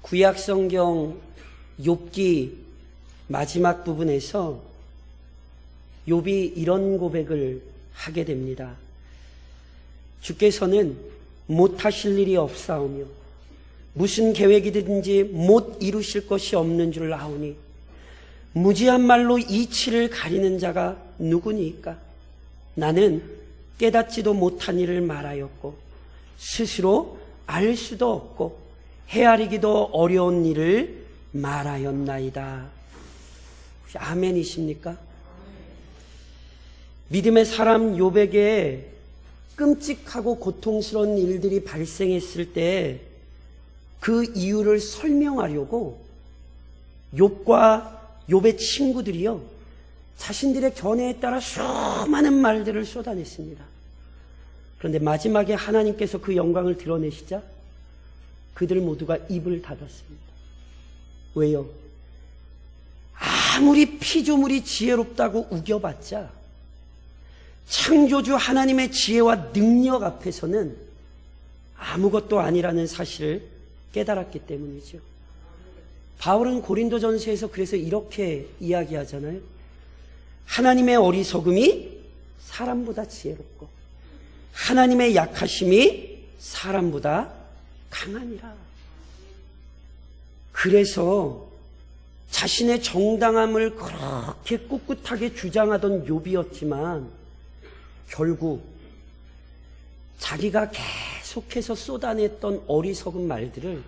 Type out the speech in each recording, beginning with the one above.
구약성경 욥기 마지막 부분에서 욥이 이런 고백을 하게 됩니다. 주께서는 못하실 일이 없사오며 무슨 계획이든지 못 이루실 것이 없는 줄 아오니 무지한 말로 이치를 가리는 자가 누구니까? 나는 깨닫지도 못한 일을 말하였고 스스로 알 수도 없고 헤아리기도 어려운 일을 말하였나이다. 혹시 아멘이십니까? 믿음의 사람 욥에게 끔찍하고 고통스러운 일들이 발생했을 때 그 이유를 설명하려고 욥과 욥의 친구들이요, 자신들의 견해에 따라 수많은 말들을 쏟아냈습니다. 그런데 마지막에 하나님께서 그 영광을 드러내시자 그들 모두가 입을 닫았습니다. 왜요? 아무리 피조물이 지혜롭다고 우겨봤자 창조주 하나님의 지혜와 능력 앞에서는 아무것도 아니라는 사실을 깨달았기 때문이죠. 바울은 고린도전서에서 그래서 이렇게 이야기하잖아요. 하나님의 어리석음이 사람보다 지혜롭고 하나님의 약하심이 사람보다 강하니라. 그래서 자신의 정당함을 그렇게 꿋꿋하게 주장하던 욥이었지만 결국 자기가 계속해서 쏟아냈던 어리석은 말들을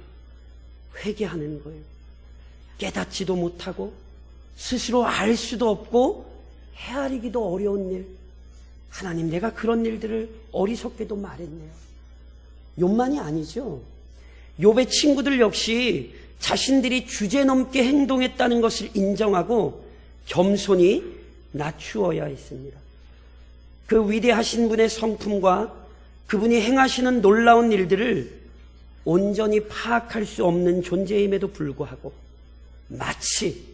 회개하는 거예요. 깨닫지도 못하고 스스로 알 수도 없고 헤아리기도 어려운 일, 하나님 내가 그런 일들을 어리석게도 말했네요. 욥만이 아니죠. 욥의 친구들 역시 자신들이 주제넘게 행동했다는 것을 인정하고 겸손히 낮추어야 했습니다. 그 위대하신 분의 성품과 그분이 행하시는 놀라운 일들을 온전히 파악할 수 없는 존재임에도 불구하고 마치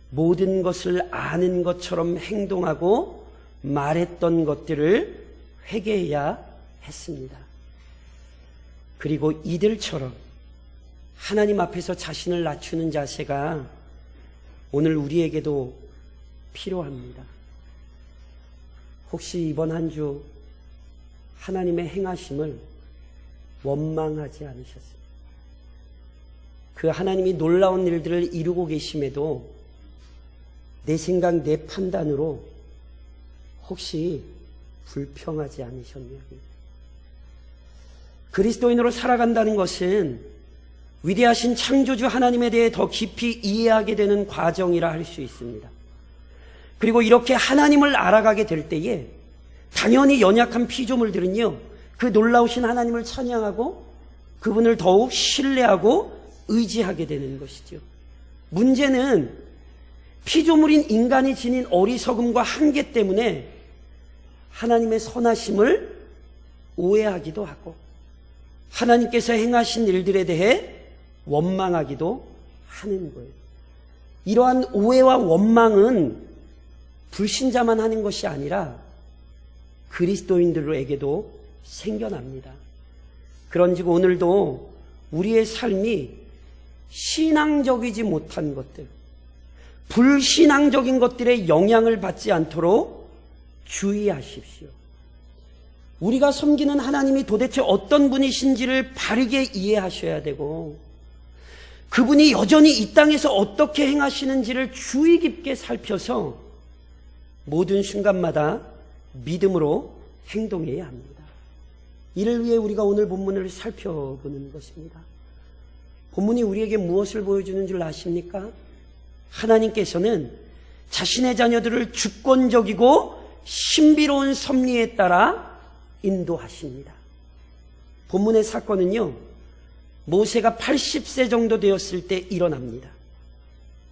모든 것을 아는 것처럼 행동하고 말했던 것들을 회개해야 했습니다. 그리고 이들처럼 하나님 앞에서 자신을 낮추는 자세가 오늘 우리에게도 필요합니다. 혹시 이번 한 주 하나님의 행하심을 원망하지 않으셨습니까? 그 하나님이 놀라운 일들을 이루고 계심에도 내 생각, 내 판단으로 혹시 불평하지 않으셨냐고요. 그리스도인으로 살아간다는 것은 위대하신 창조주 하나님에 대해 더 깊이 이해하게 되는 과정이라 할 수 있습니다. 그리고 이렇게 하나님을 알아가게 될 때에 당연히 연약한 피조물들은요, 그 놀라우신 하나님을 찬양하고 그분을 더욱 신뢰하고 의지하게 되는 것이죠. 문제는 피조물인 인간이 지닌 어리석음과 한계 때문에 하나님의 선하심을 오해하기도 하고 하나님께서 행하신 일들에 대해 원망하기도 하는 거예요. 이러한 오해와 원망은 불신자만 하는 것이 아니라 그리스도인들에게도 생겨납니다. 그런즉 오늘도 우리의 삶이 신앙적이지 못한 것들, 불신앙적인 것들의 영향을 받지 않도록 주의하십시오. 우리가 섬기는 하나님이 도대체 어떤 분이신지를 바르게 이해하셔야 되고 그분이 여전히 이 땅에서 어떻게 행하시는지를 주의 깊게 살펴서 모든 순간마다 믿음으로 행동해야 합니다. 이를 위해 우리가 오늘 본문을 살펴보는 것입니다. 본문이 우리에게 무엇을 보여주는 줄 아십니까? 하나님께서는 자신의 자녀들을 주권적이고 신비로운 섭리에 따라 인도하십니다. 본문의 사건은요, 모세가 80세 정도 되었을 때 일어납니다.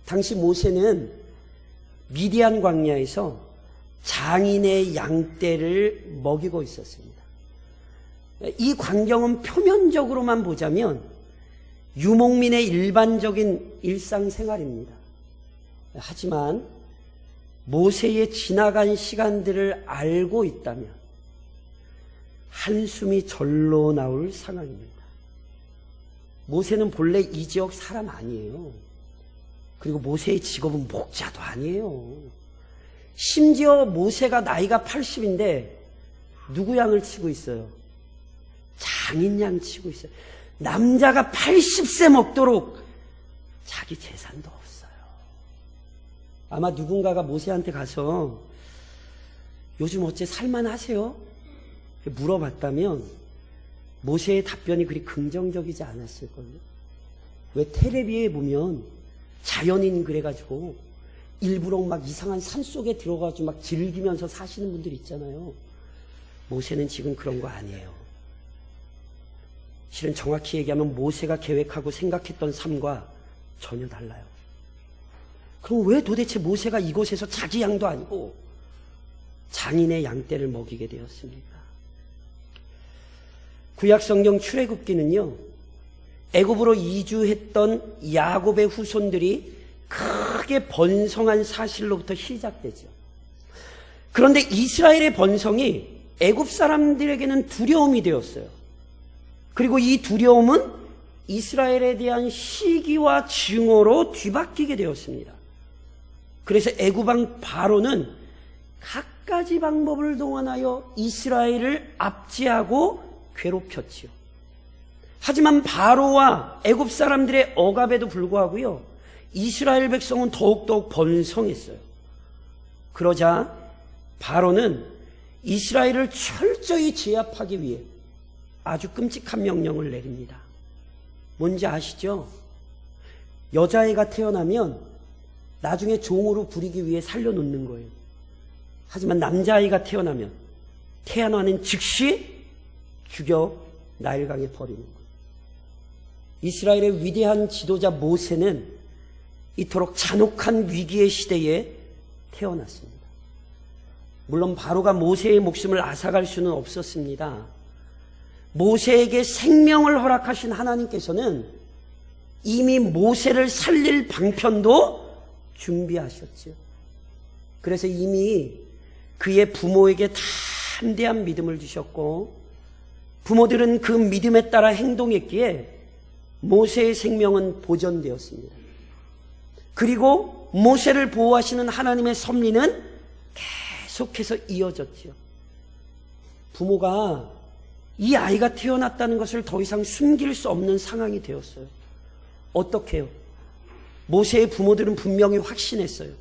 당시 모세는 미디안 광야에서 장인의 양떼를 먹이고 있었습니다. 이 광경은 표면적으로만 보자면 유목민의 일반적인 일상생활입니다. 하지만 모세의 지나간 시간들을 알고 있다면 한숨이 절로 나올 상황입니다. 모세는 본래 이 지역 사람 아니에요. 그리고 모세의 직업은 목자도 아니에요. 심지어 모세가 나이가 80인데 누구 양을 치고 있어요? 장인 양 치고 있어요. 남자가 80세 먹도록 자기 재산도 없어요. 아마 누군가가 모세한테 가서 요즘 어째 살만하세요? 물어봤다면 모세의 답변이 그리 긍정적이지 않았을걸요. 왜 텔레비에 보면 자연인 그래가지고 일부러 막 이상한 산속에 들어가가지고 막 즐기면서 사시는 분들 있잖아요. 모세는 지금 그런 거 아니에요. 실은 정확히 얘기하면 모세가 계획하고 생각했던 삶과 전혀 달라요. 그럼 왜 도대체 모세가 이곳에서 자기 양도 아니고 장인의 양떼를 먹이게 되었습니까? 구약성경 출애굽기는요, 애굽으로 이주했던 야곱의 후손들이 크게 번성한 사실로부터 시작되죠. 그런데 이스라엘의 번성이 애굽 사람들에게는 두려움이 되었어요. 그리고 이 두려움은 이스라엘에 대한 시기와 증오로 뒤바뀌게 되었습니다. 그래서 애굽 왕 바로는 갖가지 방법을 동원하여 이스라엘을 압제하고 괴롭혔지요. 하지만 바로와 애굽 사람들의 억압에도 불구하고요, 이스라엘 백성은 더욱더욱 번성했어요. 그러자 바로는 이스라엘을 철저히 제압하기 위해 아주 끔찍한 명령을 내립니다. 뭔지 아시죠? 여자애가 태어나면 나중에 종으로 부리기 위해 살려놓는 거예요. 하지만 남자아이가 태어나면 태어나는 즉시 죽여 나일강에 버리는 거예요. 이스라엘의 위대한 지도자 모세는 이토록 잔혹한 위기의 시대에 태어났습니다. 물론 바로가 모세의 목숨을 앗아갈 수는 없었습니다. 모세에게 생명을 허락하신 하나님께서는 이미 모세를 살릴 방편도 준비하셨지요. 그래서 이미 그의 부모에게 담대한 믿음을 주셨고, 부모들은 그 믿음에 따라 행동했기에 모세의 생명은 보존되었습니다. 그리고 모세를 보호하시는 하나님의 섭리는 계속해서 이어졌지요. 부모가 이 아이가 태어났다는 것을 더 이상 숨길 수 없는 상황이 되었어요. 어떻게 해요? 모세의 부모들은 분명히 확신했어요.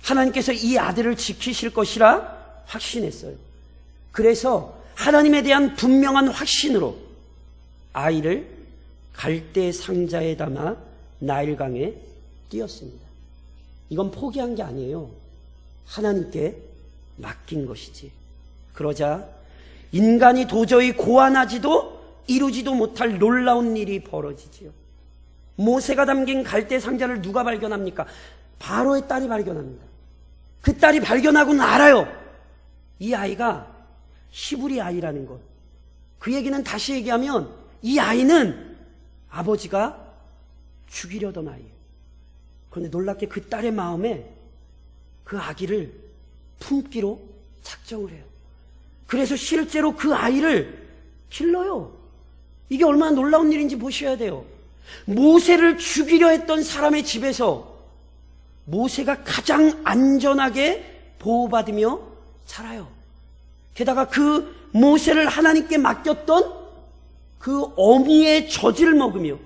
하나님께서 이 아들을 지키실 것이라 확신했어요. 그래서 하나님에 대한 분명한 확신으로 아이를 갈대 상자에 담아 나일강에 띄었습니다. 이건 포기한 게 아니에요. 하나님께 맡긴 것이지. 그러자 인간이 도저히 고안하지도 이루지도 못할 놀라운 일이 벌어지지요. 모세가 담긴 갈대 상자를 누가 발견합니까? 바로의 딸이 발견합니다. 그 딸이 발견하고는 알아요. 이 아이가 히브리 아이라는 것. 그 얘기는 다시 얘기하면 이 아이는 아버지가 죽이려던 아이예요. 그런데 놀랍게 그 딸의 마음에 그 아기를 품기로 작정을 해요. 그래서 실제로 그 아이를 길러요. 이게 얼마나 놀라운 일인지 보셔야 돼요. 모세를 죽이려 했던 사람의 집에서 모세가 가장 안전하게 보호받으며 자라요. 게다가 그 모세를 하나님께 맡겼던 그 어미의 젖을 먹으며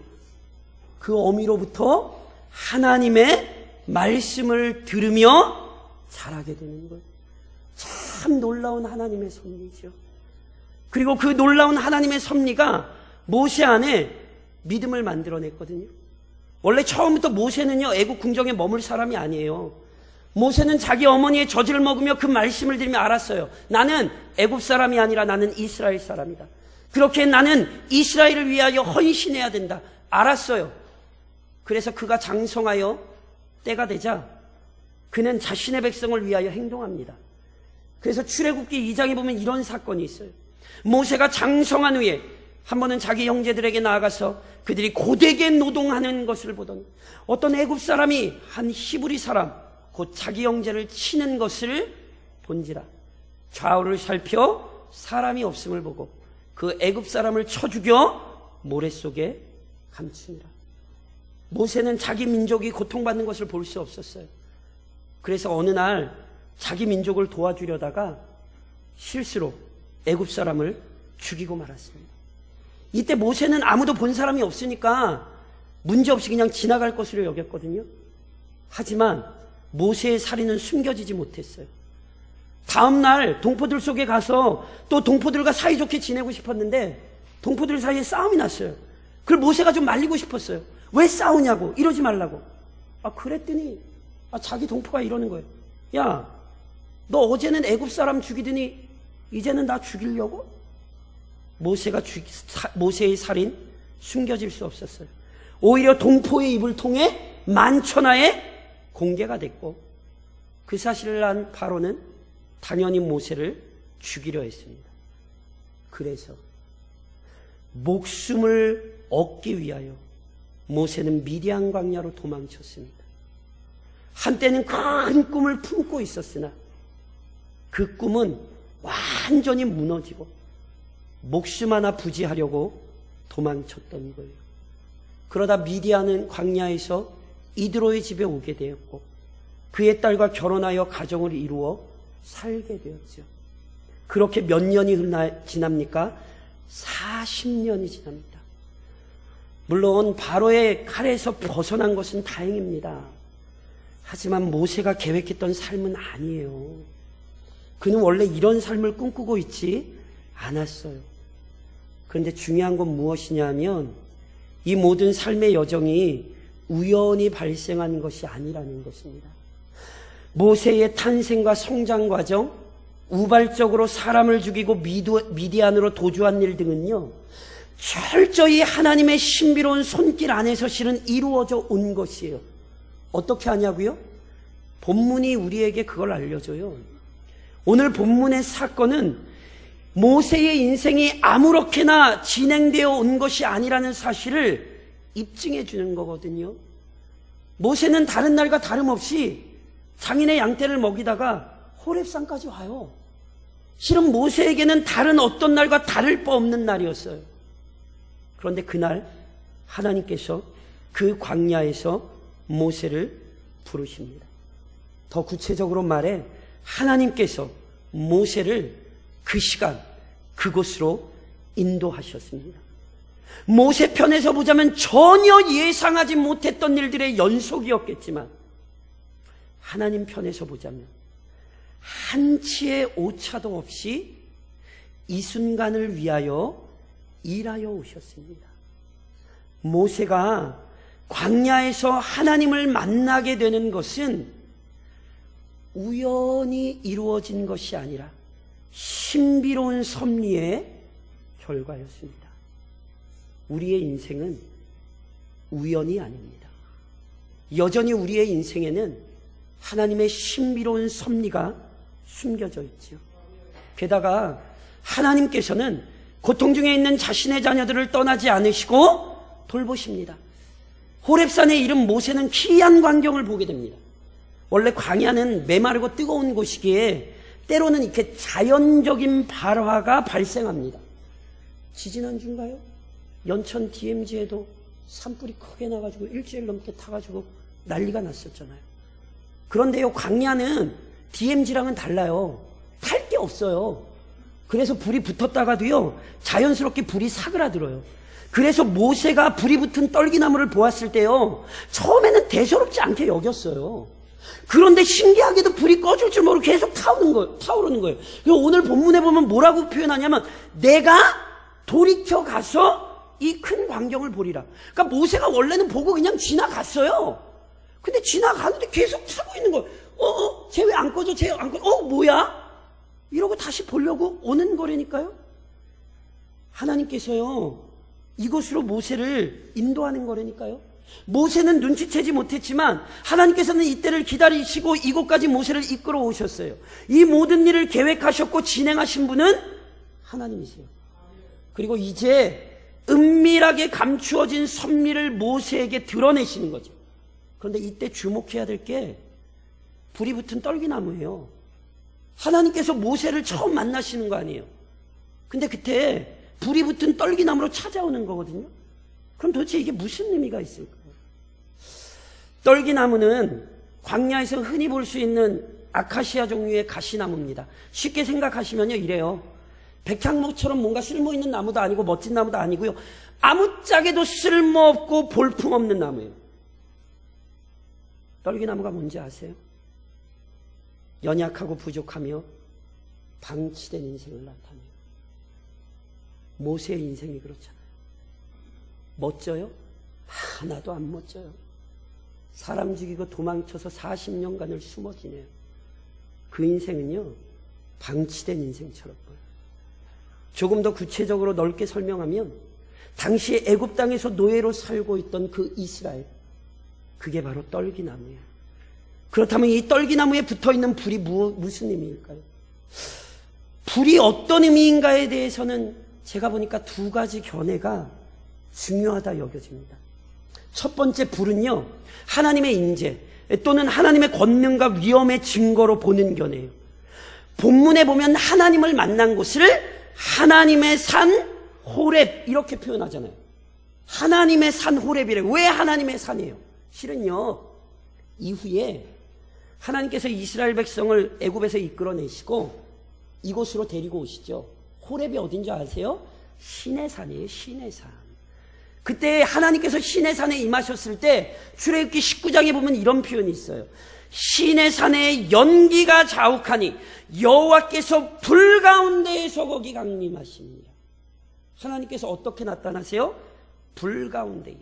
그 어미로부터 하나님의 말씀을 들으며 자라게 되는 거예요. 참 놀라운 하나님의 섭리죠. 그리고 그 놀라운 하나님의 섭리가 모세 안에 믿음을 만들어냈거든요. 원래 처음부터 모세는요, 애국 궁정에 머물 사람이 아니에요. 모세는 자기 어머니의 젖을 먹으며 그 말씀을 들으며 알았어요. 나는 애국 사람이 아니라 나는 이스라엘 사람이다. 그렇게 나는 이스라엘을 위하여 헌신해야 된다. 알았어요. 그래서 그가 장성하여 때가 되자 그는 자신의 백성을 위하여 행동합니다. 그래서 출애굽기 2장에 보면 이런 사건이 있어요. 모세가 장성한 후에 한 번은 자기 형제들에게 나아가서 그들이 고되게 노동하는 것을 보던 어떤 애굽 사람이 한 히브리 사람 곧 자기 형제를 치는 것을 본지라 좌우를 살펴 사람이 없음을 보고 그 애굽 사람을 쳐 죽여 모래 속에 감추니라. 모세는 자기 민족이 고통받는 것을 볼 수 없었어요. 그래서 어느 날 자기 민족을 도와주려다가 실수로 애굽 사람을 죽이고 말았습니다. 이때 모세는 아무도 본 사람이 없으니까 문제없이 그냥 지나갈 것으로 여겼거든요. 하지만 모세의 살인은 숨겨지지 못했어요. 다음날 동포들 속에 가서 또 동포들과 사이좋게 지내고 싶었는데 동포들 사이에 싸움이 났어요. 그걸 모세가 좀 말리고 싶었어요. 왜 싸우냐고, 이러지 말라고. 그랬더니 자기 동포가 이러는 거예요. 야, 너 어제는 애굽 사람 죽이더니 이제는 나 죽이려고? 모세의 살인 숨겨질 수 없었어요. 오히려 동포의 입을 통해 만천하에 공개가 됐고, 그 사실을 안 바로는 당연히 모세를 죽이려 했습니다. 그래서 목숨을 얻기 위하여 모세는 미디안 광야로 도망쳤습니다. 한때는 큰 꿈을 품고 있었으나 그 꿈은 완전히 무너지고 목숨 하나 부지하려고 도망쳤던 거예요. 그러다 미디안은 광야에서 이드로의 집에 오게 되었고 그의 딸과 결혼하여 가정을 이루어 살게 되었죠. 그렇게 몇 년이 지납니까? 40년이 지납니다. 물론 바로의 칼에서 벗어난 것은 다행입니다. 하지만 모세가 계획했던 삶은 아니에요. 그는 원래 이런 삶을 꿈꾸고 있지 않았어요. 그런데 중요한 건 무엇이냐면 이 모든 삶의 여정이 우연히 발생한 것이 아니라는 것입니다. 모세의 탄생과 성장 과정, 우발적으로 사람을 죽이고 미디안으로 도주한 일 등은요, 철저히 하나님의 신비로운 손길 안에서 실은 이루어져 온 것이에요. 어떻게 하냐고요? 본문이 우리에게 그걸 알려줘요. 오늘 본문의 사건은 모세의 인생이 아무렇게나 진행되어 온 것이 아니라는 사실을 입증해 주는 거거든요. 모세는 다른 날과 다름없이 장인의 양떼를 먹이다가 호렙산까지 와요. 실은 모세에게는 다른 어떤 날과 다를 바 없는 날이었어요. 그런데 그날 하나님께서 그 광야에서 모세를 부르십니다. 더 구체적으로 말해 하나님께서 모세를 그 시간 그곳으로 인도하셨습니다. 모세 편에서 보자면 전혀 예상하지 못했던 일들의 연속이었겠지만 하나님 편에서 보자면 한치의 오차도 없이 이 순간을 위하여 일하여 오셨습니다. 모세가 광야에서 하나님을 만나게 되는 것은 우연히 이루어진 것이 아니라 신비로운 섭리의 결과였습니다. 우리의 인생은 우연이 아닙니다. 여전히 우리의 인생에는 하나님의 신비로운 섭리가 숨겨져 있죠. 게다가 하나님께서는 고통 중에 있는 자신의 자녀들을 떠나지 않으시고 돌보십니다. 호렙산에 이른 모세는 기이한 광경을 보게 됩니다. 원래 광야는 메마르고 뜨거운 곳이기에 때로는 이렇게 자연적인 발화가 발생합니다. 지지난주인가요? 연천 DMZ에도 산불이 크게 나가지고 일주일 넘게 타가지고 난리가 났었잖아요. 그런데요, 광야는 DMZ랑은 달라요. 탈 게 없어요. 그래서 불이 붙었다가도요, 자연스럽게 불이 사그라들어요. 그래서 모세가 불이 붙은 떨기나무를 보았을 때요, 처음에는 대수롭지 않게 여겼어요. 그런데 신기하게도 불이 꺼질 줄 모르고 계속 타오르는 거예요. 그리고 오늘 본문에 보면 뭐라고 표현하냐면 내가 돌이켜 가서 이 큰 광경을 보리라. 그러니까 모세가 원래는 보고 그냥 지나갔어요. 근데 지나가는데 계속 타고 있는 거예요. 쟤 왜 안 꺼져? 쟤 안 꺼져? 뭐야? 이러고 다시 보려고 오는 거라니까요. 하나님께서요, 이곳으로 모세를 인도하는 거라니까요. 모세는 눈치채지 못했지만 하나님께서는 이때를 기다리시고 이곳까지 모세를 이끌어 오셨어요. 이 모든 일을 계획하셨고 진행하신 분은 하나님이세요. 그리고 이제 은밀하게 감추어진 섭리를 모세에게 드러내시는 거죠. 그런데 이때 주목해야 될 게 불이 붙은 떨기나무예요. 하나님께서 모세를 처음 만나시는 거 아니에요. 근데 그때 불이 붙은 떨기나무로 찾아오는 거거든요. 그럼 도대체 이게 무슨 의미가 있을까요? 떨기나무는 광야에서 흔히 볼 수 있는 아카시아 종류의 가시나무입니다. 쉽게 생각하시면요, 이래요. 백향목처럼 뭔가 쓸모있는 나무도 아니고 멋진 나무도 아니고요. 아무짝에도 쓸모없고 볼품없는 나무예요. 떨기나무가 뭔지 아세요? 연약하고 부족하며 방치된 인생을 나타내요. 모세의 인생이 그렇잖아요. 멋져요? 하나도 안 멋져요. 사람 죽이고 도망쳐서 40년간을 숨어 지내요. 그 인생은요, 방치된 인생처럼 보여요. 조금 더 구체적으로 넓게 설명하면 당시에 애굽 땅에서 노예로 살고 있던 그 이스라엘, 그게 바로 떨기나무예요. 그렇다면 이 떨기나무에 붙어있는 불이 무슨 의미일까요? 불이 어떤 의미인가에 대해서는 제가 보니까 두 가지 견해가 중요하다 여겨집니다. 첫 번째 불은요, 하나님의 인재 또는 하나님의 권능과 위엄의 증거로 보는 견해예요. 본문에 보면 하나님을 만난 곳을 하나님의 산 호렙 이렇게 표현하잖아요. 하나님의 산 호렙이래. 왜 하나님의 산이에요? 실은요, 이후에 하나님께서 이스라엘 백성을 애굽에서 이끌어내시고 이곳으로 데리고 오시죠. 호렙이 어딘지 아세요? 신의 산이에요. 신의 산. 그때 하나님께서 신의 산에 임하셨을 때 출애굽기 19장에 보면 이런 표현이 있어요. 신의 산에 연기가 자욱하니 여호와께서 불 가운데에서 거기 강림하십니다. 하나님께서 어떻게 나타나세요? 불 가운데에.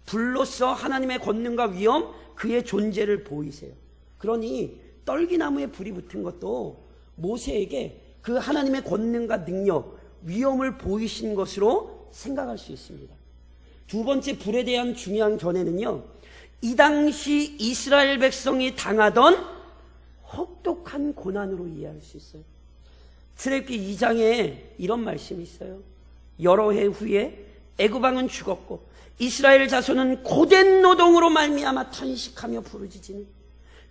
불로서 하나님의 권능과 위엄, 그의 존재를 보이세요. 그러니 떨기나무에 불이 붙은 것도 모세에게 그 하나님의 권능과 능력, 위엄을 보이신 것으로 생각할 수 있습니다. 두 번째 불에 대한 중요한 견해는요, 이 당시 이스라엘 백성이 당하던 혹독한 고난으로 이해할 수 있어요. 출애굽기 2장에 이런 말씀이 있어요. 여러 해 후에 애굽 왕은 죽었고 이스라엘 자손은 고된 노동으로 말미암아 탄식하며 부르짖으니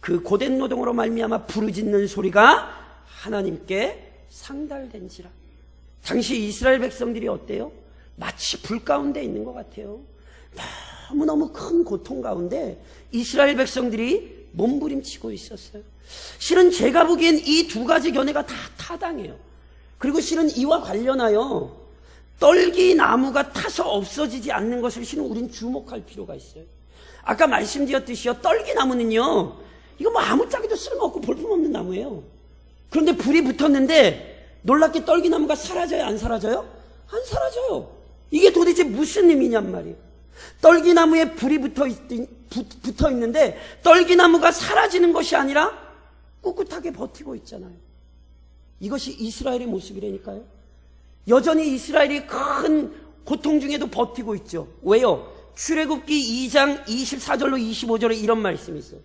그 고된 노동으로 말미암아 부르짖는 소리가 하나님께 상달된지라. 당시 이스라엘 백성들이 어때요? 마치 불 가운데 있는 것 같아요. 너무너무 큰 고통 가운데 이스라엘 백성들이 몸부림치고 있었어요. 실은 제가 보기엔 이 두 가지 견해가 다 타당해요. 그리고 실은 이와 관련하여 떨기나무가 타서 없어지지 않는 것을 실은 우린 주목할 필요가 있어요. 아까 말씀드렸듯이요, 떨기나무는요, 이거 뭐 아무짝에도 쓸모없고 볼품없는 나무예요. 그런데 불이 붙었는데 놀랍게 떨기나무가 사라져요? 안 사라져요? 안 사라져요. 이게 도대체 무슨 의미냔 말이에요. 떨기나무에 불이 붙어 있는데 떨기나무가 사라지는 것이 아니라 꿋꿋하게 버티고 있잖아요. 이것이 이스라엘의 모습이라니까요. 여전히 이스라엘이 큰 고통 중에도 버티고 있죠. 왜요? 출애굽기 2장 24절로 25절에 이런 말씀이 있어요.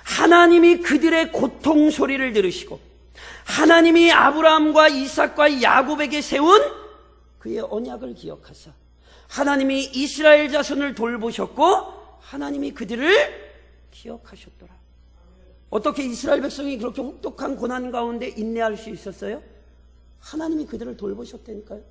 하나님이 그들의 고통 소리를 들으시고 하나님이 아브라함과 이삭과 야곱에게 세운 그의 언약을 기억하사 하나님이 이스라엘 자손을 돌보셨고 하나님이 그들을 기억하셨더라. 어떻게 이스라엘 백성이 그렇게 혹독한 고난 가운데 인내할 수 있었어요? 하나님이 그들을 돌보셨다니까요.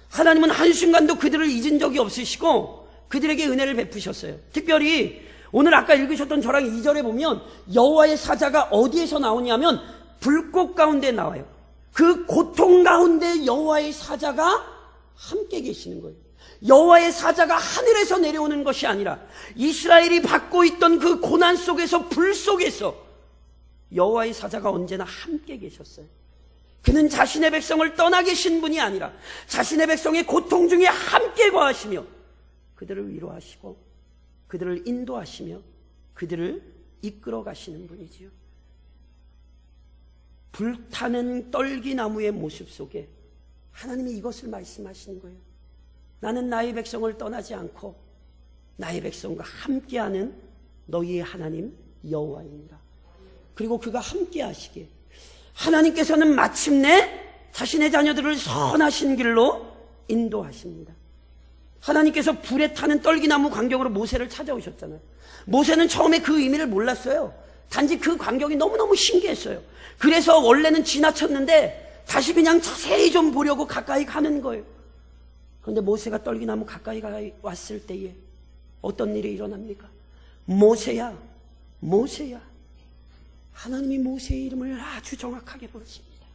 하나님은 한순간도 그들을 잊은 적이 없으시고 그들에게 은혜를 베푸셨어요. 특별히 오늘 아까 읽으셨던 저랑 2절에 보면 여호와의 사자가 어디에서 나오냐면 불꽃 가운데 나와요. 그 고통 가운데 여호와의 사자가 함께 계시는 거예요. 여호와의 사자가 하늘에서 내려오는 것이 아니라 이스라엘이 받고 있던 그 고난 속에서, 불 속에서 여호와의 사자가 언제나 함께 계셨어요. 그는 자신의 백성을 떠나 계신 분이 아니라 자신의 백성의 고통 중에 함께 거하시며 그들을 위로하시고 그들을 인도하시며 그들을 이끌어 가시는 분이지요. 불타는 떨기나무의 모습 속에 하나님이 이것을 말씀하시는 거예요. 나는 나의 백성을 떠나지 않고 나의 백성과 함께하는 너희의 하나님 여호와입니다. 그리고 그가 함께 하시기에 하나님께서는 마침내 자신의 자녀들을 선하신 길로 인도하십니다. 하나님께서 불에 타는 떨기나무 광경으로 모세를 찾아오셨잖아요. 모세는 처음에 그 의미를 몰랐어요. 단지 그 광경이 너무너무 신기했어요. 그래서 원래는 지나쳤는데 다시 그냥 자세히 좀 보려고 가까이 가는 거예요. 그런데 모세가 떨기나무 가까이 왔을 때에 어떤 일이 일어납니까? 모세야, 모세야. 하나님이 모세의 이름을 아주 정확하게 부르십니다.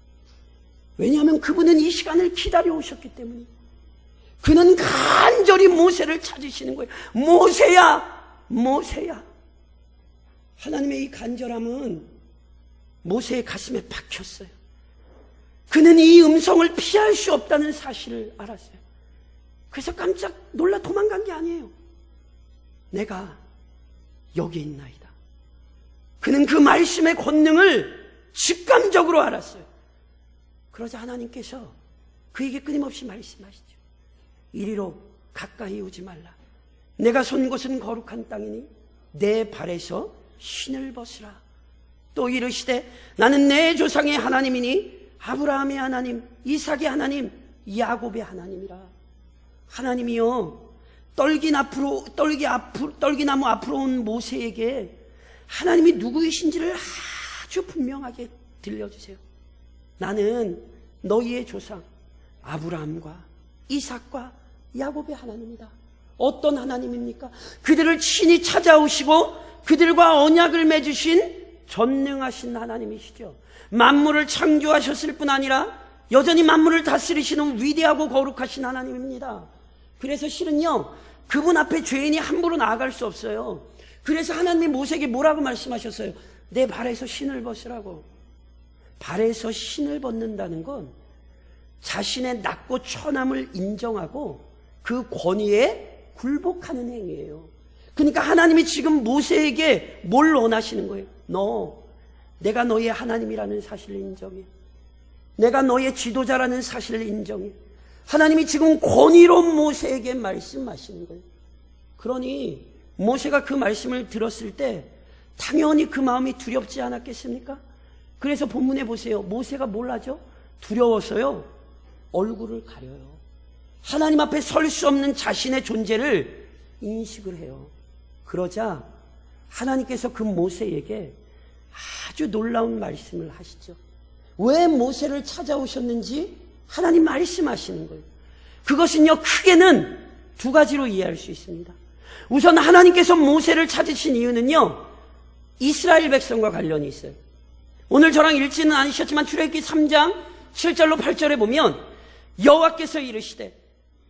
왜냐하면 그분은 이 시간을 기다려 오셨기 때문에. 그는 간절히 모세를 찾으시는 거예요. 모세야, 모세야. 하나님의 이 간절함은 모세의 가슴에 박혔어요. 그는 이 음성을 피할 수 없다는 사실을 알았어요. 그래서 깜짝 놀라 도망간 게 아니에요. 내가 여기 있나이다. 그는 그 말씀의 권능을 직감적으로 알았어요. 그러자 하나님께서 그에게 끊임없이 말씀하시죠. 이리로 가까이 오지 말라. 내가 선 곳은 거룩한 땅이니 내 발에서 신을 벗으라. 또 이르시되 나는 내 조상의 하나님이니 아브라함의 하나님, 이삭의 하나님, 야곱의 하나님이라. 하나님이요, 떨기나무 앞으로 온 모세에게 하나님이 누구이신지를 아주 분명하게 들려주세요. 나는 너희의 조상 아브라함과 이삭과 야곱의 하나님이다. 어떤 하나님입니까? 그들을 친히 찾아오시고 그들과 언약을 맺으신 전능하신 하나님이시죠. 만물을 창조하셨을 뿐 아니라 여전히 만물을 다스리시는 위대하고 거룩하신 하나님입니다. 그래서 실은요, 그분 앞에 죄인이 함부로 나아갈 수 없어요. 그래서 하나님이 모세에게 뭐라고 말씀하셨어요? 내 발에서 신을 벗으라고. 발에서 신을 벗는다는 건 자신의 낮고 천함을 인정하고 그 권위에 굴복하는 행위예요. 그러니까 하나님이 지금 모세에게 뭘 원하시는 거예요? 내가 너의 하나님이라는 사실을 인정해. 내가 너의 지도자라는 사실을 인정해. 하나님이 지금 권위로운 모세에게 말씀하시는 거예요. 그러니 모세가 그 말씀을 들었을 때 당연히 그 마음이 두렵지 않았겠습니까? 그래서 본문에 보세요. 모세가 뭘 하죠? 두려워서요, 얼굴을 가려요. 하나님 앞에 설 수 없는 자신의 존재를 인식을 해요. 그러자 하나님께서 그 모세에게 아주 놀라운 말씀을 하시죠. 왜 모세를 찾아오셨는지 하나님 말씀하시는 거예요. 그것은요, 크게는 두 가지로 이해할 수 있습니다. 우선 하나님께서 모세를 찾으신 이유는요, 이스라엘 백성과 관련이 있어요. 오늘 저랑 읽지는 않으셨지만 출애굽기 3장 7절로 8절에 보면 여호와께서 이르시되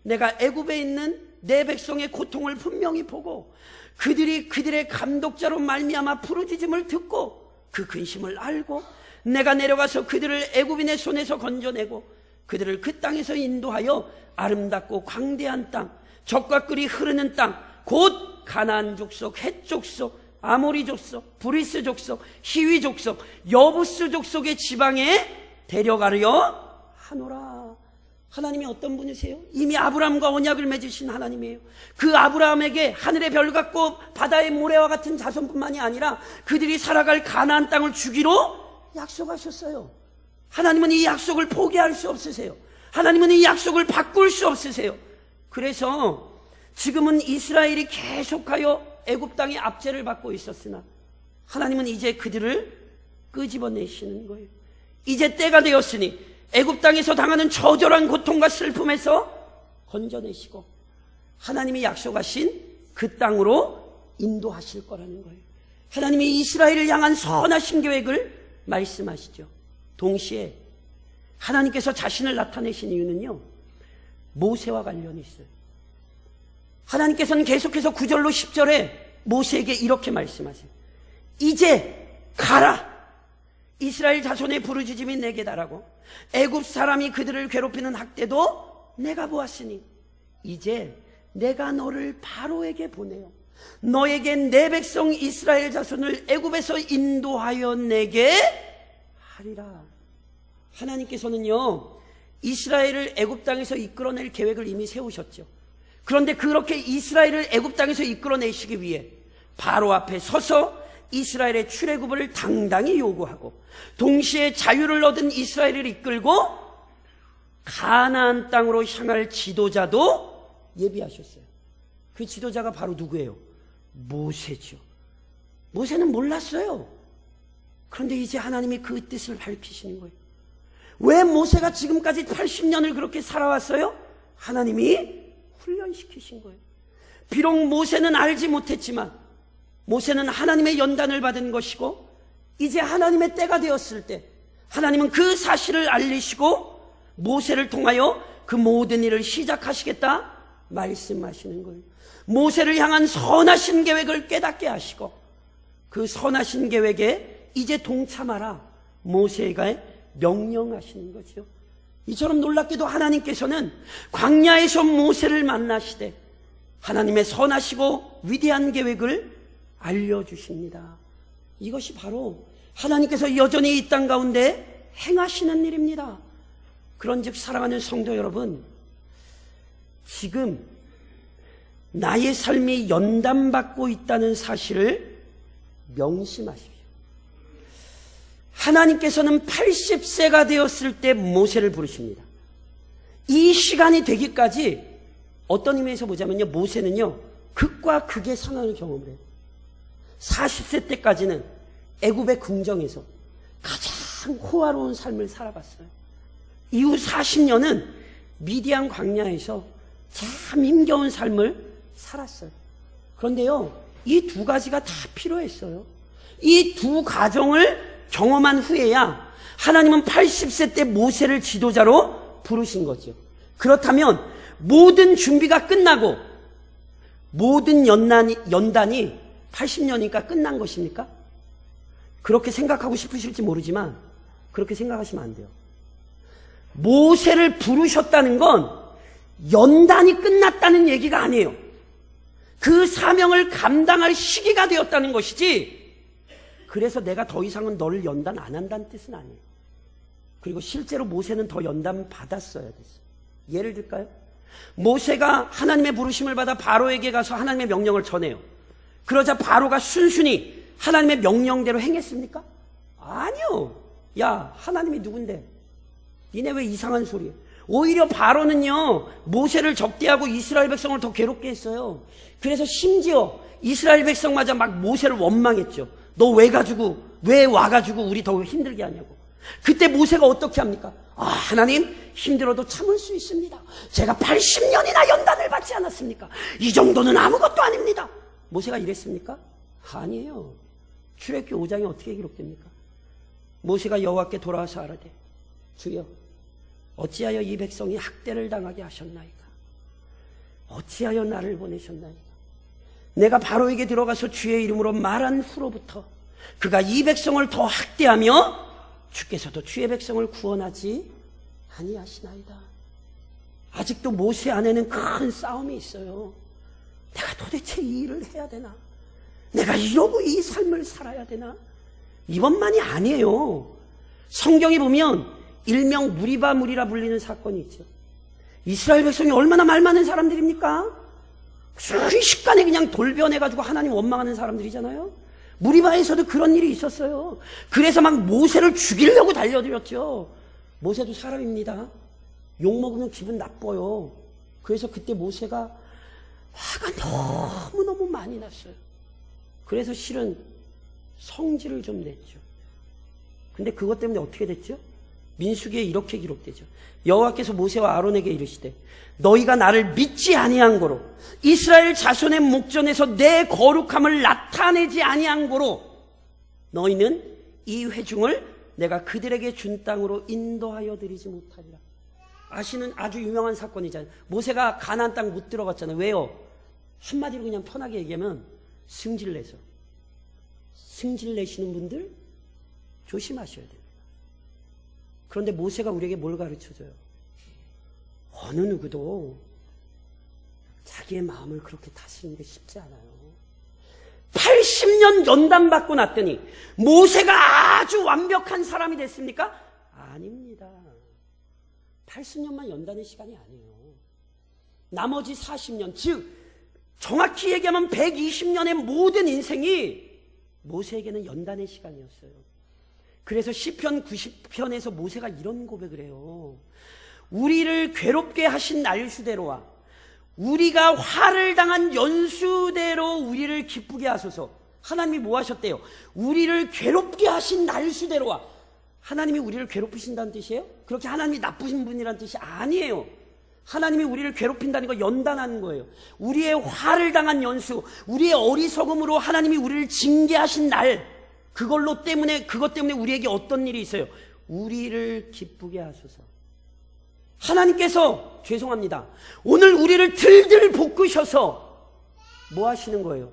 내가 애굽에 있는 내 백성의 고통을 분명히 보고 그들이 그들의 감독자로 말미암아 부르짖음을 듣고 그 근심을 알고 내가 내려가서 그들을 애굽인의 손에서 건져내고 그들을 그 땅에서 인도하여 아름답고 광대한 땅, 젖과 꿀이 흐르는 땅, 곧 가나안 족속, 헷 족속, 아모리 족속, 브리스 족속, 히위 족속, 여부스 족속의 지방에 데려가려 하노라. 하나님이 어떤 분이세요? 이미 아브라함과 언약을 맺으신 하나님이에요. 그 아브라함에게 하늘의 별 같고 바다의 모래와 같은 자손뿐만이 아니라 그들이 살아갈 가나안 땅을 주기로 약속하셨어요. 하나님은 이 약속을 포기할 수 없으세요. 하나님은 이 약속을 바꿀 수 없으세요. 그래서 지금은 이스라엘이 계속하여 애굽 땅의 압제를 받고 있었으나 하나님은 이제 그들을 끄집어내시는 거예요. 이제 때가 되었으니 애굽 땅에서 당하는 처절한 고통과 슬픔에서 건져내시고 하나님이 약속하신 그 땅으로 인도하실 거라는 거예요. 하나님이 이스라엘을 향한 선하신 계획을 말씀하시죠. 동시에 하나님께서 자신을 나타내신 이유는요, 모세와 관련이 있어요. 하나님께서는 계속해서 9절로 10절에 모세에게 이렇게 말씀하세요. 이제 가라. 이스라엘 자손의 부르짖음이 내게 달하고 애굽 사람이 그들을 괴롭히는 학대도 내가 보았으니 이제 내가 너를 바로에게 보내요. 너에게 내 백성 이스라엘 자손을 애굽에서 인도하여 내게 하리라. 하나님께서는요, 이스라엘을 애굽 땅에서 이끌어낼 계획을 이미 세우셨죠. 그런데 그렇게 이스라엘을 애굽 땅에서 이끌어내시기 위해 바로 앞에 서서 이스라엘의 출애굽을 당당히 요구하고 동시에 자유를 얻은 이스라엘을 이끌고 가나안 땅으로 향할 지도자도 예비하셨어요. 그 지도자가 바로 누구예요? 모세죠. 모세는 몰랐어요. 그런데 이제 하나님이 그 뜻을 밝히시는 거예요. 왜 모세가 지금까지 80년을 그렇게 살아왔어요? 하나님이 훈련시키신 거예요. 비록 모세는 알지 못했지만 모세는 하나님의 연단을 받은 것이고 이제 하나님의 때가 되었을 때 하나님은 그 사실을 알리시고 모세를 통하여 그 모든 일을 시작하시겠다 말씀하시는 거예요. 모세를 향한 선하신 계획을 깨닫게 하시고 그 선하신 계획에 이제 동참하라 모세에게 명령하시는 거죠. 이처럼 놀랍게도 하나님께서는 광야에서 모세를 만나시되 하나님의 선하시고 위대한 계획을 알려주십니다. 이것이 바로 하나님께서 여전히 이 땅 가운데 행하시는 일입니다. 그런즉 사랑하는 성도 여러분, 지금 나의 삶이 연단받고 있다는 사실을 명심하십시오. 하나님께서는 80세가 되었을 때 모세를 부르십니다. 이 시간이 되기까지 어떤 의미에서 보자면요, 모세는요 극과 극의 상황을 경험을 해요. 40세 때까지는 애굽의 궁정에서 가장 호화로운 삶을 살아봤어요. 이후 40년은 미디안 광야에서 참 힘겨운 삶을 살았어요. 그런데요, 이 두 가지가 다 필요했어요. 이 두 과정을 경험한 후에야 하나님은 80세 때 모세를 지도자로 부르신 거죠. 그렇다면 모든 준비가 끝나고 모든 연단이 80년이니까 끝난 것입니까? 그렇게 생각하고 싶으실지 모르지만 그렇게 생각하시면 안 돼요. 모세를 부르셨다는 건 연단이 끝났다는 얘기가 아니에요. 그 사명을 감당할 시기가 되었다는 것이지, 그래서 내가 더 이상은 너를 연단 안 한다는 뜻은 아니에요. 그리고 실제로 모세는 더 연단 받았어야 됐어요. 예를 들까요? 모세가 하나님의 부르심을 받아 바로에게 가서 하나님의 명령을 전해요. 그러자 바로가 순순히 하나님의 명령대로 행했습니까? 아니요. 야, 하나님이 누군데? 니네 왜 이상한 소리야? 오히려 바로는요, 모세를 적대하고 이스라엘 백성을 더 괴롭게 했어요. 그래서 심지어 이스라엘 백성마저 막 모세를 원망했죠. 너 왜 와가지고 우리 더 힘들게 하냐고. 그때 모세가 어떻게 합니까? 아, 하나님, 힘들어도 참을 수 있습니다. 제가 80년이나 연단을 받지 않았습니까? 이 정도는 아무것도 아닙니다. 모세가 이랬습니까? 아니에요. 출애굽기 5장에 어떻게 기록됩니까? 모세가 여호와께 돌아와서 아뢰되, 주여, 어찌하여 이 백성이 학대를 당하게 하셨나이까? 어찌하여 나를 보내셨나이까? 내가 바로에게 들어가서 주의 이름으로 말한 후로부터 그가 이 백성을 더 학대하며 주께서도 주의 백성을 구원하지 아니하시나이다. 아직도 모세 안에는 큰 싸움이 있어요. 내가 도대체 이 일을 해야 되나? 내가 이러고 이 삶을 살아야 되나? 이것만이 아니에요. 성경에 보면 일명 무리바물이라 불리는 사건이 있죠. 이스라엘 백성이 얼마나 말 많은 사람들입니까? 순식간에 그냥 돌변해가지고 하나님 원망하는 사람들이잖아요. 무리바에서도 그런 일이 있었어요. 그래서 막 모세를 죽이려고 달려들었죠. 모세도 사람입니다. 욕먹으면 기분 나빠요. 그래서 그때 모세가 화가 너무너무 많이 났어요. 그래서 실은 성질을 좀 냈죠. 근데 그것 때문에 어떻게 됐죠? 민수기에 이렇게 기록되죠. 여호와께서 모세와 아론에게 이르시되, 너희가 나를 믿지 아니한 고로 이스라엘 자손의 목전에서 내 거룩함을 나타내지 아니한 고로 너희는 이 회중을 내가 그들에게 준 땅으로 인도하여 드리지 못하리라. 아시는 아주 유명한 사건이잖아요. 모세가 가나안 땅 못 들어갔잖아요. 왜요? 한마디로 그냥 편하게 얘기하면 승질내서. 승질내시는 분들 조심하셔야 됩니다. 그런데 모세가 우리에게 뭘 가르쳐줘요? 어느 누구도 자기의 마음을 그렇게 다스리는 게 쉽지 않아요. 80년 연단받고 났더니 모세가 아주 완벽한 사람이 됐습니까? 아닙니다. 80년만 연단의 시간이 아니에요. 나머지 40년, 즉 정확히 얘기하면 120년의 모든 인생이 모세에게는 연단의 시간이었어요. 그래서 시편 90편에서 모세가 이런 고백을 해요. 우리를 괴롭게 하신 날수대로와 우리가 화를 당한 연수대로 우리를 기쁘게 하소서. 하나님이 뭐 하셨대요? 우리를 괴롭게 하신 날수대로와. 하나님이 우리를 괴롭히신다는 뜻이에요? 그렇게 하나님이 나쁘신 분이란 뜻이 아니에요. 하나님이 우리를 괴롭힌다는 거 연단하는 거예요. 우리의 화를 당한 연수, 우리의 어리석음으로 하나님이 우리를 징계하신 날, 그것 때문에 우리에게 어떤 일이 있어요? 우리를 기쁘게 하소서. 하나님께서 죄송합니다. 오늘 우리를 들들 볶으셔서 뭐 하시는 거예요?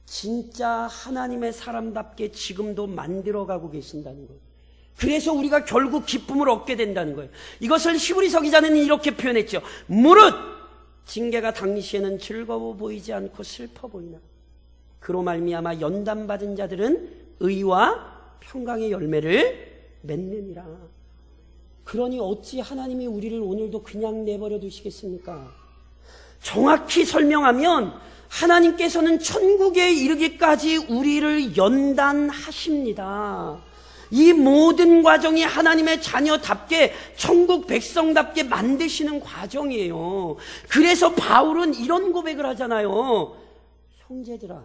진짜 하나님의 사람답게 지금도 만들어가고 계신다는 거예요. 그래서 우리가 결국 기쁨을 얻게 된다는 거예요. 이것을 히브리서 기자는 이렇게 표현했죠. 무릇 징계가 당시에는 즐거워 보이지 않고 슬퍼 보이나 그로 말미암아 연단받은 자들은 의와 평강의 열매를 맺느니라. 그러니 어찌 하나님이 우리를 오늘도 그냥 내버려 두시겠습니까? 정확히 설명하면 하나님께서는 천국에 이르기까지 우리를 연단하십니다. 이 모든 과정이 하나님의 자녀답게 천국 백성답게 만드시는 과정이에요. 그래서 바울은 이런 고백을 하잖아요. 형제들아,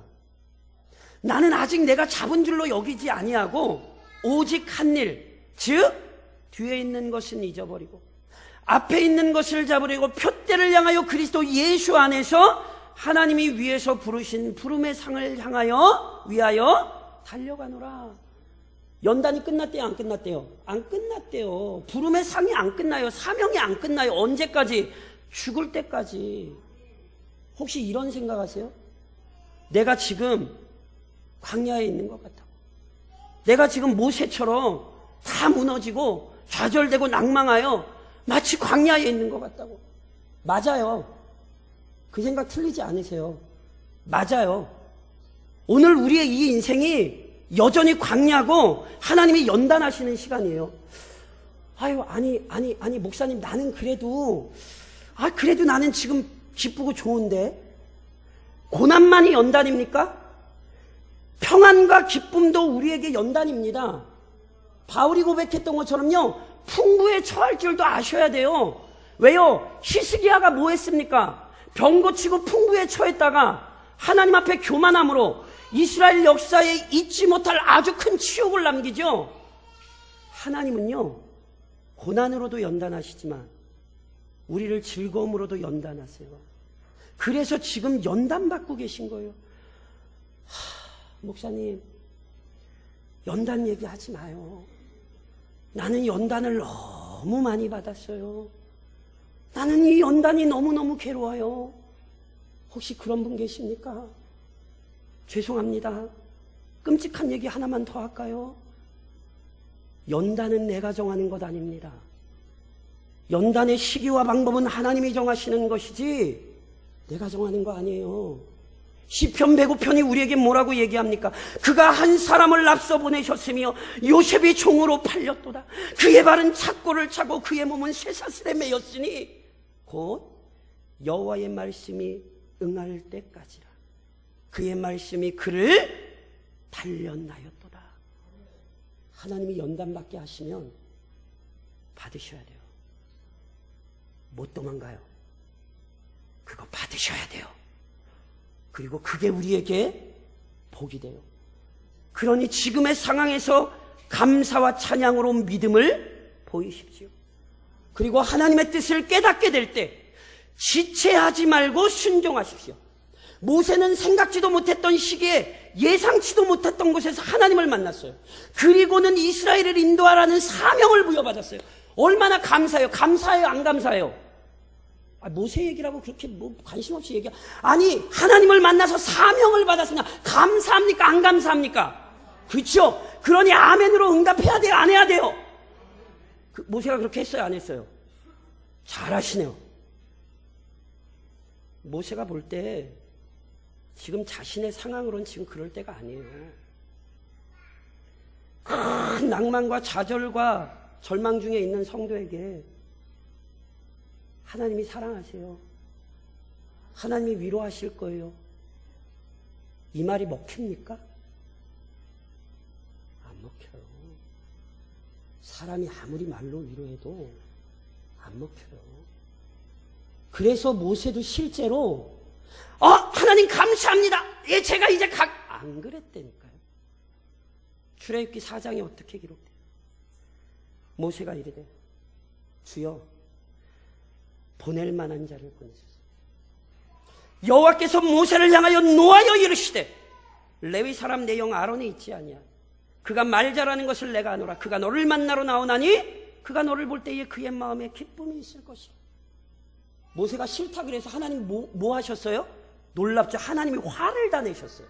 나는 아직 내가 잡은 줄로 여기지 아니하고 오직 한 일, 즉 뒤에 있는 것은 잊어버리고 앞에 있는 것을 잡으려고 표대를 향하여 그리스도 예수 안에서 하나님이 위에서 부르신 부름의 상을 위하여 달려가노라. 연단이 끝났대요? 안 끝났대요? 안 끝났대요. 부름의 상이 안 끝나요. 사명이 안 끝나요. 언제까지? 죽을 때까지. 혹시 이런 생각하세요? 내가 지금 광야에 있는 것 같다고. 내가 지금 모세처럼 다 무너지고 좌절되고 낭망하여 마치 광야에 있는 것 같다고. 맞아요. 그 생각 틀리지 않으세요. 맞아요. 오늘 우리의 이 인생이 여전히 광야고 하나님이 연단하시는 시간이에요. 아유, 아니, 목사님, 나는 그래도 나는 지금 기쁘고 좋은데. 고난만이 연단입니까? 평안과 기쁨도 우리에게 연단입니다. 바울이 고백했던 것처럼요, 풍부에 처할 줄도 아셔야 돼요. 왜요? 히스기야가 뭐 했습니까? 병 고치고 풍부에 처했다가 하나님 앞에 교만함으로 이스라엘 역사에 잊지 못할 아주 큰 치욕을 남기죠. 하나님은요, 고난으로도 연단하시지만 우리를 즐거움으로도 연단하세요. 그래서 지금 연단받고 계신 거예요. 목사님, 연단 얘기하지 마요. 나는 연단을 너무 많이 받았어요. 나는 이 연단이 너무너무 괴로워요. 혹시 그런 분 계십니까? 죄송합니다. 끔찍한 얘기 하나만 더 할까요? 연단은 내가 정하는 것 아닙니다. 연단의 시기와 방법은 하나님이 정하시는 것이지 내가 정하는 거 아니에요. 시편 105편이 우리에게 뭐라고 얘기합니까? 그가 한 사람을 앞서 보내셨으며 요셉이 종으로 팔렸도다. 그의 발은 착고를 차고 그의 몸은 쇠사슬에 매였으니 곧 여호와의 말씀이 응할 때까지라. 그의 말씀이 그를 단련하였도다. 하나님이 연단받게 하시면 받으셔야 돼요. 못 도망가요. 그거 받으셔야 돼요. 그리고 그게 우리에게 복이 돼요. 그러니 지금의 상황에서 감사와 찬양으로 믿음을 보이십시오. 그리고 하나님의 뜻을 깨닫게 될 때 지체하지 말고 순종하십시오. 모세는 생각지도 못했던 시기에 예상치도 못했던 곳에서 하나님을 만났어요. 그리고는 이스라엘을 인도하라는 사명을 부여받았어요. 얼마나 감사해요. 감사해요, 안 감사해요? 모세 얘기라고 그렇게 관심 없이 얘기해. 아니, 하나님을 만나서 사명을 받았으냐, 감사합니까, 안 감사합니까? 그렇죠? 그러니 아멘으로 응답해야 돼요, 안 해야 돼요? 모세가 그렇게 했어요, 안 했어요? 잘하시네요. 모세가 볼 때 지금 자신의 상황으로는 지금 그럴 때가 아니에요. 큰 낭만과 좌절과 절망 중에 있는 성도에게 하나님이 사랑하세요. 하나님이 위로하실 거예요. 이 말이 먹힙니까? 안 먹혀요. 사람이 아무리 말로 위로해도 안 먹혀요. 그래서 모세도 실제로 하나님 감사합니다. 예, 제가 이제 안 그랬다니까요. 출애굽기 4장에 어떻게 기록돼요? 모세가 이르되 주여 보낼 만한 자를 보내소서. 여호와께서 모세를 향하여 노하여 이르시되 레위 사람 내 영 아론이 있지 아니야. 그가 말 잘하는 것을 내가 아노라. 그가 너를 만나러 나오나니 그가 너를 볼 때에 그의 마음에 기쁨이 있을 것이야. 모세가 싫다 그래서 하나님 뭐 하셨어요? 놀랍죠. 하나님이 화를 다 내셨어요.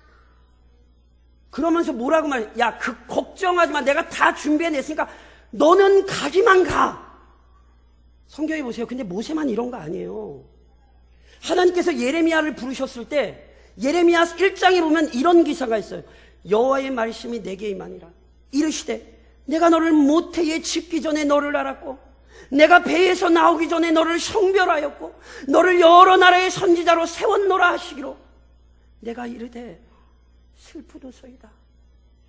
그러면서 뭐라고 말해? 야, 걱정하지 마. 내가 다 준비해냈으니까 너는 가기만 가. 성경에 보세요. 근데 모세만 이런 거 아니에요. 하나님께서 예레미야를 부르셨을 때 예레미야 1장에 보면 이런 기사가 있어요. 여호와의 말씀이 내게 임하니라. 이르시되 내가 너를 모태에 짓기 전에 너를 알았고 내가 배에서 나오기 전에 너를 성별하였고 너를 여러 나라의 선지자로 세웠노라 하시기로 내가 이르되 슬프도소이다.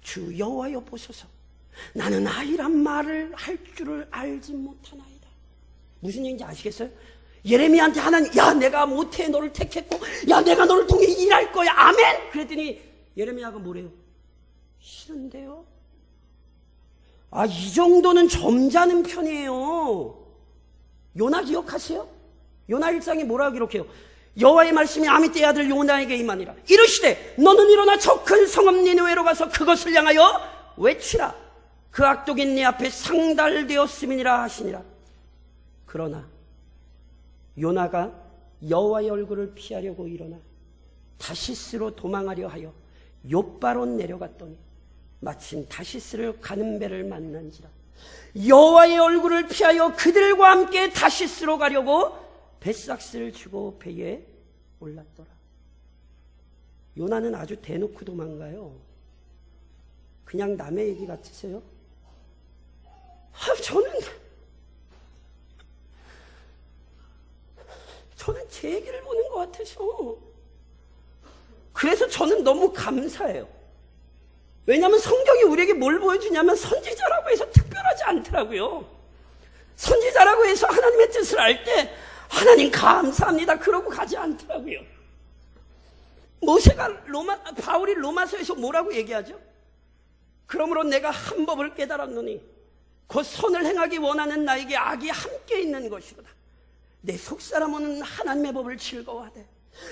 주 여호와여 보소서. 나는 아이란 말을 할 줄을 알지 못하나이다. 무슨 얘기인지 아시겠어요? 예레미야한테 하나님, 야, 내가 모태에 너를 택했고, 야, 내가 너를 통해 일할 거야. 아멘! 그랬더니 예레미야가 뭐래요? 싫은데요? 아, 이 정도는 점잖은 편이에요. 요나 기억하세요? 요나 1장에 뭐라고 기록해요? 여호와의 말씀이 아미떼의 아들 요나에게 임하니라. 이르시되 너는 일어나 저 큰 성읍 니느웨로 가서 그것을 향하여 외치라. 그 악독인 네 앞에 상달되었음이니라 하시니라. 그러나 요나가 여호와의 얼굴을 피하려고 일어나 다시스로 도망하려 하여 욥바로 내려갔더니 마침 다시스를 가는 배를 만난지라. 여호와의 얼굴을 피하여 그들과 함께 다시스로 가려고 뱃삭스를 주고 배에 올랐더라. 요나는 아주 대놓고 도망가요. 그냥 남의 얘기 같으세요? 저는 제 얘기를 보는 것 같아서. 그래서 저는 너무 감사해요. 왜냐하면 성경이 우리에게 뭘 보여주냐면 선지자라고 해서 특별하지 않더라고요. 선지자라고 해서 하나님의 뜻을 알 때 하나님 감사합니다 그러고 가지 않더라고요. 바울이 로마서에서 뭐라고 얘기하죠? 그러므로 내가 한 법을 깨달았노니 곧 선을 행하기 원하는 나에게 악이 함께 있는 것이로다. 내 속사람은 하나님의 법을 즐거워하되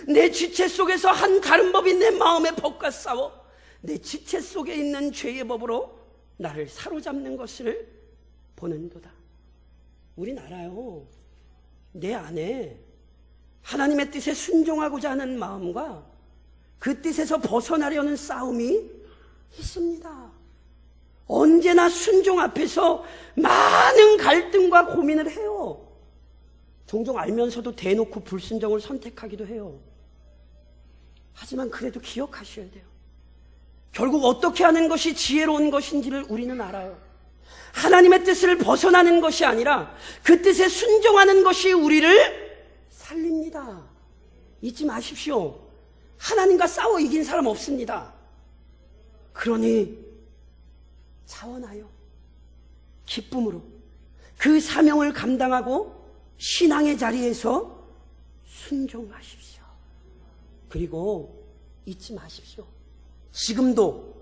내 지체 속에서 한 다른 법이 내 마음의 법과 싸워 내 지체 속에 있는 죄의 법으로 나를 사로잡는 것을 보는도다. 우린 알아요. 내 안에 하나님의 뜻에 순종하고자 하는 마음과 그 뜻에서 벗어나려는 싸움이 있습니다. 언제나 순종 앞에서 많은 갈등과 고민을 해요. 종종 알면서도 대놓고 불순종을 선택하기도 해요. 하지만 그래도 기억하셔야 돼요. 결국 어떻게 하는 것이 지혜로운 것인지를 우리는 알아요. 하나님의 뜻을 벗어나는 것이 아니라 그 뜻에 순종하는 것이 우리를 살립니다. 잊지 마십시오. 하나님과 싸워 이긴 사람 없습니다. 그러니 차원하여 기쁨으로 그 사명을 감당하고 신앙의 자리에서 순종하십시오. 그리고 잊지 마십시오. 지금도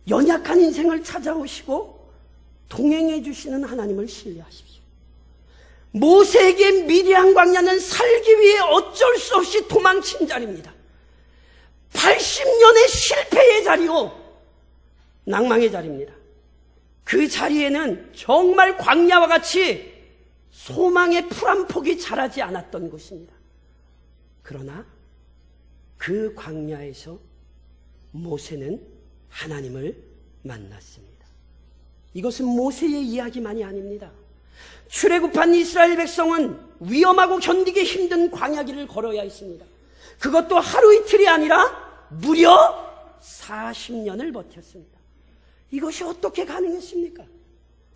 연약한 인생을 찾아오시고 동행해 주시는 하나님을 신뢰하십시오. 모세에게 미디안 광야는 살기 위해 어쩔 수 없이 도망친 자리입니다. 80년의 실패의 자리요, 낭망의 자리입니다. 그 자리에는 정말 광야와 같이 소망의 풀 한 폭이 자라지 않았던 곳입니다. 그러나 그 광야에서 모세는 하나님을 만났습니다. 이것은 모세의 이야기만이 아닙니다. 출애굽한 이스라엘 백성은 위험하고 견디기 힘든 광야길을 걸어야 했습니다. 그것도 하루 이틀이 아니라 무려 40년을 버텼습니다. 이것이 어떻게 가능했습니까?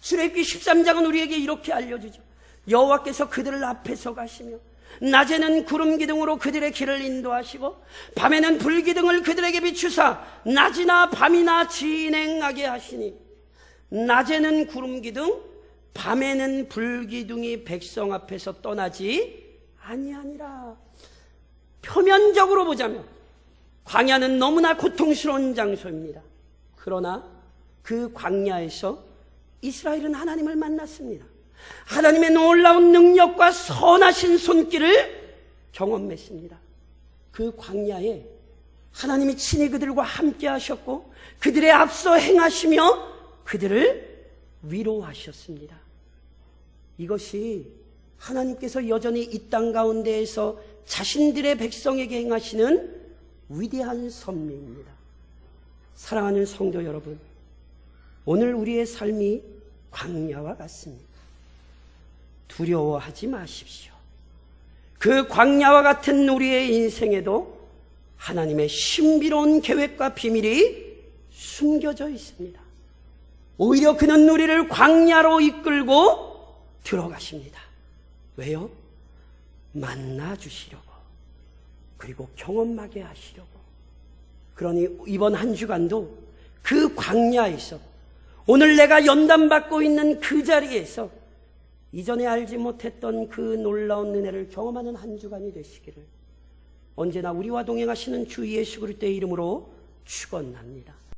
출애굽기 13장은 우리에게 이렇게 알려주죠. 여호와께서 그들을 앞에서 가시며 낮에는 구름 기둥으로 그들의 길을 인도하시고 밤에는 불 기둥을 그들에게 비추사 낮이나 밤이나 진행하게 하시니 낮에는 구름 기둥, 밤에는 불 기둥이 백성 앞에서 떠나지 아니하니라. 표면적으로 보자면 광야는 너무나 고통스러운 장소입니다. 그러나 그 광야에서 이스라엘은 하나님을 만났습니다. 하나님의 놀라운 능력과 선하신 손길을 경험했습니다. 그 광야에 하나님이 친히 그들과 함께 하셨고 그들의 앞서 행하시며 그들을 위로하셨습니다. 이것이 하나님께서 여전히 이 땅 가운데에서 자신들의 백성에게 행하시는 위대한 섭리입니다. 사랑하는 성도 여러분, 오늘 우리의 삶이 광야와 같습니다. 두려워하지 마십시오. 그 광야와 같은 우리의 인생에도 하나님의 신비로운 계획과 비밀이 숨겨져 있습니다. 오히려 그는 우리를 광야로 이끌고 들어가십니다. 왜요? 만나 주시려고, 그리고 경험하게 하시려고. 그러니 이번 한 주간도 그 광야에서, 오늘 내가 연단받고 있는 그 자리에서 이전에 알지 못했던 그 놀라운 은혜를 경험하는 한 주간이 되시기를 언제나 우리와 동행하시는 주 예수 그리스도의 이름으로 축원합니다.